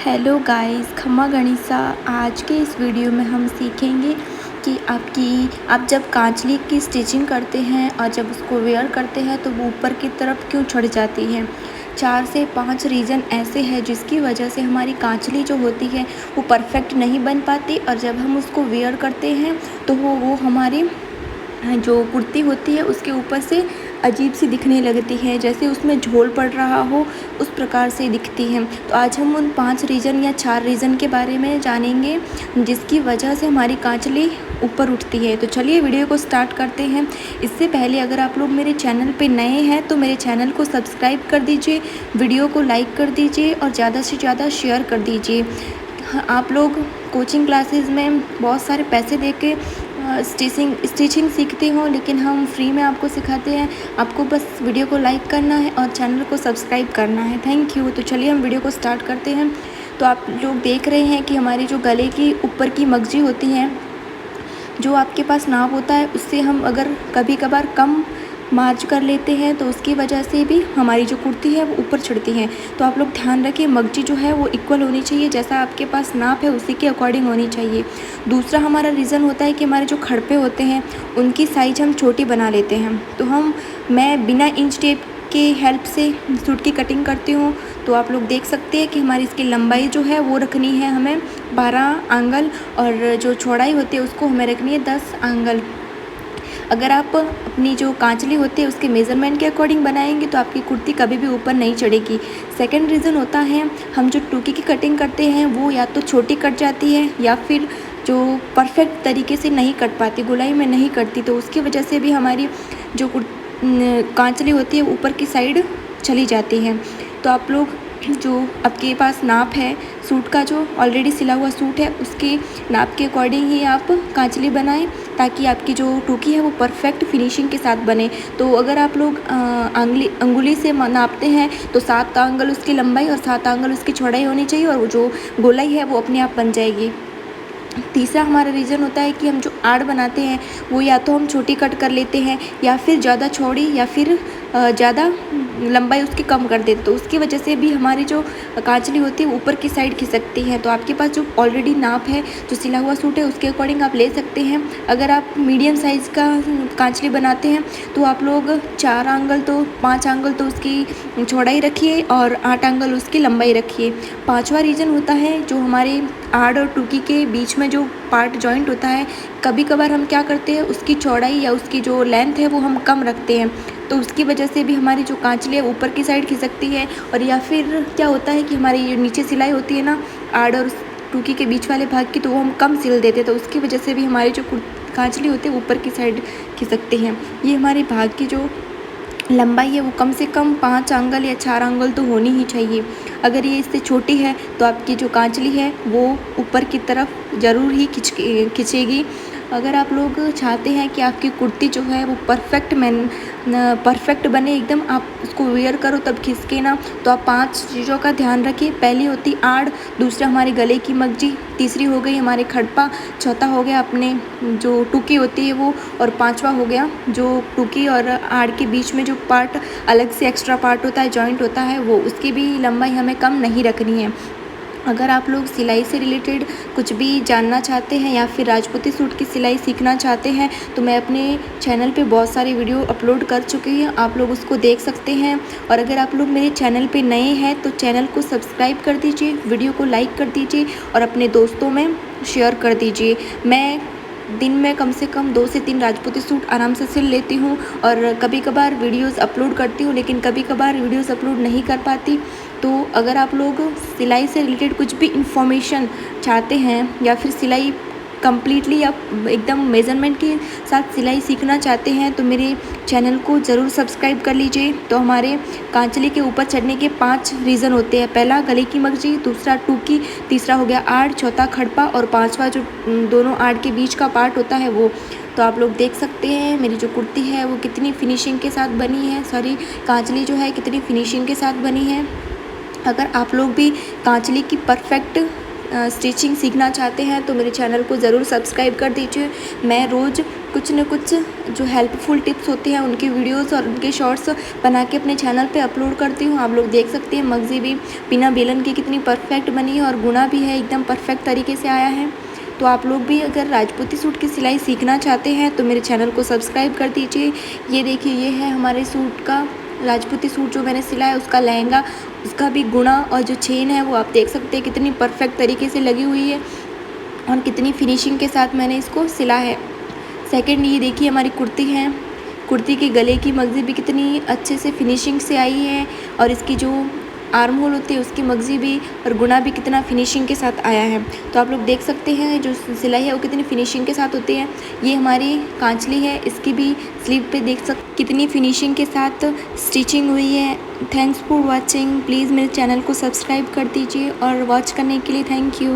Hello guys, खम्मा गणिसा। आज के इस वीडियो में हम सीखेंगे कि आप जब कांचली की स्टिचिंग करते हैं और जब उसको वेयर करते हैं तो वो ऊपर की तरफ क्यों चढ़ जाती है। 4 से 5 रीज़न ऐसे हैं जिसकी वजह से हमारी कांचली जो होती है वो परफेक्ट नहीं बन पाती, और जब हम उसको वेयर करते हैं तो वो हमारी जो कुर्ती होती है उसके ऊपर से अजीब सी दिखने लगती है, जैसे उसमें झोल पड़ रहा हो उस प्रकार से दिखती है। तो आज हम उन 5 रीज़न या 4 रीज़न के बारे में जानेंगे जिसकी वजह से हमारी कांचली ऊपर उठती है। तो चलिए वीडियो को स्टार्ट करते हैं। इससे पहले अगर आप लोग मेरे चैनल पे नए हैं तो मेरे चैनल को सब्सक्राइब कर दीजिए, वीडियो को लाइक कर दीजिए और ज़्यादा से ज़्यादा शेयर कर दीजिए। आप लोग कोचिंग क्लासेस में बहुत सारे पैसे दे के स्टिचिंग सीखते हो, लेकिन हम फ्री में आपको सिखाते हैं। आपको बस वीडियो को लाइक करना है और चैनल को सब्सक्राइब करना है। Thank you. तो चलिए हम वीडियो को स्टार्ट करते हैं। तो आप लोग देख रहे हैं कि हमारी जो गले की ऊपर की मगजी होती है, जो आपके पास नाप होता है, उससे हम अगर कभी कभार कम मार्च कर लेते हैं तो उसकी वजह से भी हमारी जो कुर्ती है वो ऊपर चढ़ती है। तो आप लोग ध्यान रखिए, मगजी जो है वो इक्वल होनी चाहिए, जैसा आपके पास नाप है उसी के अकॉर्डिंग होनी चाहिए। दूसरा हमारा रीज़न होता है कि हमारे जो खड़पे होते हैं उनकी साइज हम छोटी बना लेते हैं। तो मैं बिना इंच टेप के हेल्प से सूट की कटिंग करती हूँ। तो आप लोग देख सकते हैं कि हमारी इसकी लंबाई जो है वो रखनी है हमें 12 एंगल, और जो चौड़ाई होती है उसको हमें रखनी है 10 एंगल। अगर आप अपनी जो कांचली होती है उसके मेज़रमेंट के अकॉर्डिंग बनाएंगे तो आपकी कुर्ती कभी भी ऊपर नहीं चढ़ेगी। सेकंड रीज़न होता है, हम जो टूकी की कटिंग करते हैं वो या तो छोटी कट जाती है या फिर जो परफेक्ट तरीके से नहीं कट पाती, गोलाई में नहीं कटती, तो उसकी वजह से भी हमारी जो कांचली होती है ऊपर की साइड चली जाती है। तो आप लोग जो आपके पास नाप है सूट का, जो ऑलरेडी सिला हुआ सूट है, उसके नाप के अकॉर्डिंग ही आप कांचली बनाएं ताकि आपकी जो टोकी है वो परफेक्ट फिनिशिंग के साथ बने। तो अगर आप लोग अंगुली से नापते हैं तो 7 एंगल उसकी लंबाई और 7 एंगल उसकी चौड़ाई होनी चाहिए, और वो जो गोलाई है वो अपने आप बन जाएगी। तीसरा हमारा रीज़न होता है कि हम जो आड़ बनाते हैं वो या तो हम छोटी कट कर लेते हैं या फिर ज़्यादा चौड़ी या फिर ज़्यादा लंबाई उसकी कम कर देते, तो उसकी वजह से भी हमारी जो कांचली होती है वो ऊपर की साइड खिसकती है। तो आपके पास जो ऑलरेडी नाप है, जो सिला हुआ सूट है, उसके अकॉर्डिंग आप ले सकते हैं। अगर आप मीडियम साइज़ का कांचली बनाते हैं तो आप लोग 4 एंगल तो 5 एंगल तो उसकी चौड़ाई रखिए और 8 एंगल उसकी लंबाई रखिए। पाँचवा रीज़न होता है जो हमारे आड़ और टूकी के बीच में जो पार्ट जॉइंट होता है, कभी कभार हम क्या करते हैं उसकी चौड़ाई या उसकी जो लेंथ है वो हम कम रखते हैं, तो उसकी वजह से भी हमारी जो कांचली है ऊपर की साइड खिसकती है। और या फिर क्या होता है कि हमारी जो नीचे सिलाई होती है ना आड़ और टूकी के बीच वाले भाग की, तो वो हम कम सिल देते हैं, तो उसकी वजह से भी हमारी जो कांचली होती है ऊपर की साइड खिसकती हैं। ये हमारे भाग की जो लंबाई है वो कम से कम 5 एंगल या 4 एंगल तो होनी ही चाहिए। अगर ये इससे छोटी है तो आपकी जो कांचली है वो ऊपर की तरफ ज़रूर ही खिंचेगी। अगर आप लोग चाहते हैं कि आपकी कुर्ती जो है वो परफेक्ट बने एकदम, आप उसको वेयर करो तब खिसके ना, तो आप 5 चीज़ों का ध्यान रखिए। पहली होती आड़, दूसरा हमारे गले की मगजी, तीसरी हो गई हमारे खड़पा, चौथा हो गया अपने जो टूकी होती है वो, और पांचवा हो गया जो टूकी और आड़ के बीच में जो पार्ट अलग से एक्स्ट्रा पार्ट होता है, जॉइंट होता है, वो उसकी भी लंबाई हमें कम नहीं रखनी है। अगर आप लोग सिलाई से रिलेटेड कुछ भी जानना चाहते हैं या फिर राजपूती सूट की सिलाई सीखना चाहते हैं तो मैं अपने चैनल पे बहुत सारी वीडियो अपलोड कर चुकी हूँ, आप लोग उसको देख सकते हैं। और अगर आप लोग मेरे चैनल पे नए हैं तो चैनल को सब्सक्राइब कर दीजिए, वीडियो को लाइक कर दीजिए और अपने दोस्तों में शेयर कर दीजिए। मैं दिन में कम से कम 2 से 3 राजपूती सूट आराम से सिल लेती हूँ, और कभी कभार वीडियोस अपलोड करती हूँ, लेकिन कभी कभार वीडियोस अपलोड नहीं कर पाती। तो अगर आप लोग सिलाई से रिलेटेड कुछ भी इंफॉर्मेशन चाहते हैं या फिर सिलाई कम्प्लीटली या एकदम मेज़रमेंट के साथ सिलाई सीखना चाहते हैं तो मेरे चैनल को ज़रूर सब्सक्राइब कर लीजिए। तो हमारे कांचली के ऊपर चढ़ने के 5 रीज़न होते हैं। पहला गले की मगजी, दूसरा टूकी, तीसरा हो गया आड़, चौथा खड़पा और पांचवा जो दोनों आड़ के बीच का पार्ट होता है वो। तो आप लोग देख सकते हैं मेरी जो कुर्ती है वो कितनी फिनिशिंग के साथ बनी है, कांचली जो है कितनी फिनिशिंग के साथ बनी है। अगर आप लोग भी कांचली की परफेक्ट स्टिचिंग सीखना चाहते हैं तो मेरे चैनल को ज़रूर सब्सक्राइब कर दीजिए। मैं रोज़ कुछ न कुछ जो हेल्पफुल टिप्स होते हैं उनके वीडियोस और उनके शॉर्ट्स बना के अपने चैनल पे अपलोड करती हूँ। आप लोग देख सकते हैं मगज़ी भी बिना बेलन के कितनी परफेक्ट बनी है और गुना भी है एकदम परफेक्ट तरीके से आया है। तो आप लोग भी अगर राजपूती सूट की सिलाई सीखना चाहते हैं तो मेरे चैनल को सब्सक्राइब कर दीजिए। ये देखिए, ये है हमारे सूट का राजपूती सूट जो मैंने सिलाया, उसका लहंगा, उसका भी गुना और जो चेन है वो आप देख सकते हैं कितनी परफेक्ट तरीके से लगी हुई है और कितनी फिनिशिंग के साथ मैंने इसको सिला है। सेकंड, ये देखिए हमारी कुर्ती है, कुर्ती के गले की मगज़ी भी कितनी अच्छे से फिनिशिंग से आई है और इसकी जो आर्म होल होती है उसकी मगज़ी भी और गुना भी कितना फिनिशिंग के साथ आया है। तो आप लोग देख सकते हैं जो सिलाई है वो कितनी फिनिशिंग के साथ होती है। ये हमारी कांचली है, इसकी भी स्लीव पे देख कितनी फिनिशिंग के साथ स्टिचिंग हुई है। Thanks for watching. प्लीज़ मेरे चैनल को सब्सक्राइब कर दीजिए और वॉच करने के लिए थैंक यू।